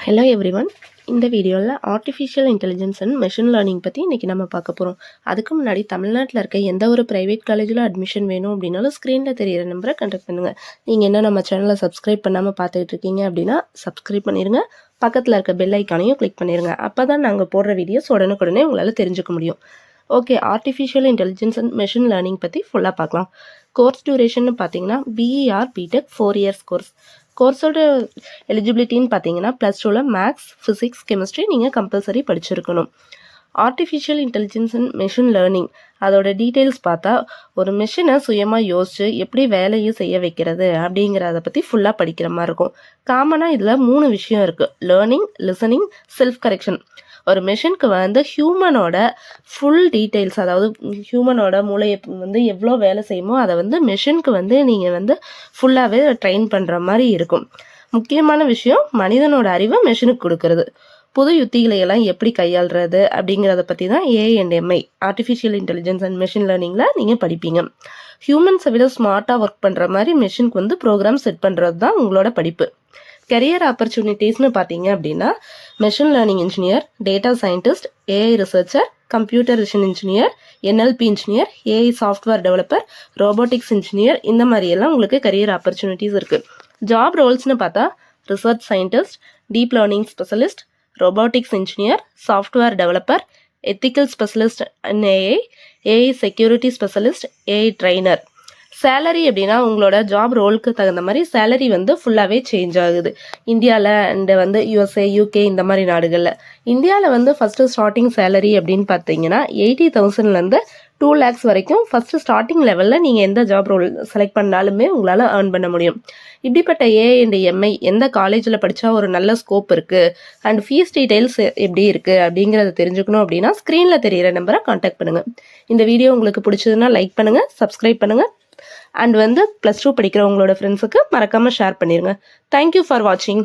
Hello everyone. இந்த வீடியோவில் artificial intelligence and machine learning பற்றி இன்றைக்கி நம்ம பார்க்க போகிறோம். அதுக்கு முன்னாடி தமிழ்நாட்டில் இருக்க எந்த ஒரு ப்ரைவேட் காலேஜில் அட்மிஷன் வேணும் அப்படின்னாலும் ஸ்க்ரீனில் தெரியிற நம்பரை கான்டாக்ட் பண்ணுங்கள். நீங்கள் என்ன நம்ம சேனலை சப்ஸ்கிரைப் பண்ணாமல் பார்த்துட்டு இருக்கீங்க அப்படின்னா சப்ஸ்கிரைப் பண்ணிடுங்க. பக்கத்தில் இருக்க பெல் ஐக்கானையும் கிளிக் பண்ணிடுங்க. அப்போ தான் நாங்கள் போடுற வீடியோஸ் உடனுக்குடனே உங்களால் தெரிஞ்சுக்க முடியும். Okay, artificial intelligence and machine learning பற்றி ஃபுல்லாக பார்க்கலாம். கோர்ஸ் டியூரேஷன் பார்த்தீங்கன்னா பிஇஆர் பிடெக் 4 years கோர்ஸ். கோர்ஸோட எலிஜிபிலிட்டின்னு பார்த்தீங்கன்னா +2ல் மேக்ஸ், ஃபிசிக்ஸ், கெமிஸ்ட்ரி நீங்கள் கம்பல்சரி படிச்சிருக்கணும். Artificial intelligence and machine learning அதோட டீட்டெயில்ஸ் பார்த்தா ஒரு மிஷினை சுயமாக யோசித்து எப்படி வேலையை செய்ய வைக்கிறது அப்படிங்கிறத பற்றி ஃபுல்லாக படிக்கிற மாதிரி இருக்கும். காமனாக இதில் 3 விஷயம் இருக்குது: லேர்னிங், லிசனிங், செல்ஃப் கரெக்ஷன். ஒரு மிஷினுக்கு ஹியூமனோட ஃபுல் டீட்டெயில்ஸ், அதாவது ஹியூமனோட மூளையை எவ்வளோ வேலை செய்யுமோ அதை மிஷினுக்கு நீங்கள் ஃபுல்லாகவே ட்ரெயின் பண்ணுற மாதிரி இருக்கும். முக்கியமான விஷயம் மனிதனோட அறிவை மிஷினுக்கு கொடுக்கறது. புது யுத்திகளை எல்லாம் எப்படி கையாளுறது அப்படிங்கிறத பற்றி தான் AI&MI artificial intelligence and machine லேர்னிங்கில் நீங்கள் படிப்பீங்க. ஹியூமன்ஸை விட ஸ்மார்ட்டாக ஒர்க் பண்ணுற மாதிரி மிஷினுக்கு ப்ரோக்ராம் செட் பண்ணுறது தான் உங்களோட படிப்பு. கெரியர் ஆப்பர்ச்சுனிட்டிஸ்னு பார்த்தீங்க அப்படின்னா machine learning engineer, data scientist, AI researcher, computer vision engineer, NLP engineer, AI software developer, robotics engineer, இந்த மாதிரியெல்லாம் உங்களுக்கு கரியர் ஆப்பர்ச்சுனிட்டிஸ் இருக்குது. ஜாப் ரோல்ஸ்னு பார்த்தா research scientist, deep learning specialist, robotics engineer, software developer, ethical specialist in AI security specialist, AI trainer. Salary அப்படின்னா உங்களோட job ரோலுக்கு தகுந்த மாதிரி சேலரி ஃபுல்லாகவே சேஞ்ச் ஆகுது. இந்தியாவில் அண்டு USA, UK இந்த மாதிரி நாடுகளில். இந்தியாவில் ஃபஸ்ட்டு ஸ்டார்டிங் சேலரி அப்படின்னு பார்த்தீங்கன்னா 80,000லேருந்து 2 lakhs வரைக்கும் ஃபஸ்ட்டு ஸ்டார்டிங் லெவலில் நீங்கள் எந்த ஜாப் ரோல் செலக்ட் பண்ணாலுமே உங்களால் ஏர்ன் பண்ண முடியும். இப்படிப்பட்ட AI&MI எந்த காலேஜில் படித்தா ஒரு நல்ல ஸ்கோப் இருக்குது அண்ட் ஃபீஸ் டீட்டெயில்ஸ் எப்படி இருக்குது அப்படிங்கிறத தெரிஞ்சுக்கணும் அப்படின்னா ஸ்க்ரீனில் தெரிகிற நம்பரை கான்டாக்ட் பண்ணுங்கள். இந்த வீடியோ உங்களுக்கு பிடிச்சதுன்னா லைக் பண்ணுங்கள், சப்ஸ்கிரைப் பண்ணுங்கள் அண்ட் +2 படிக்கிறவங்களோட ஃப்ரெண்ட்ஸுக்கு மறக்காமல் ஷேர் பண்ணிடுங்க. தேங்க்யூ ஃபார் வாட்சிங்.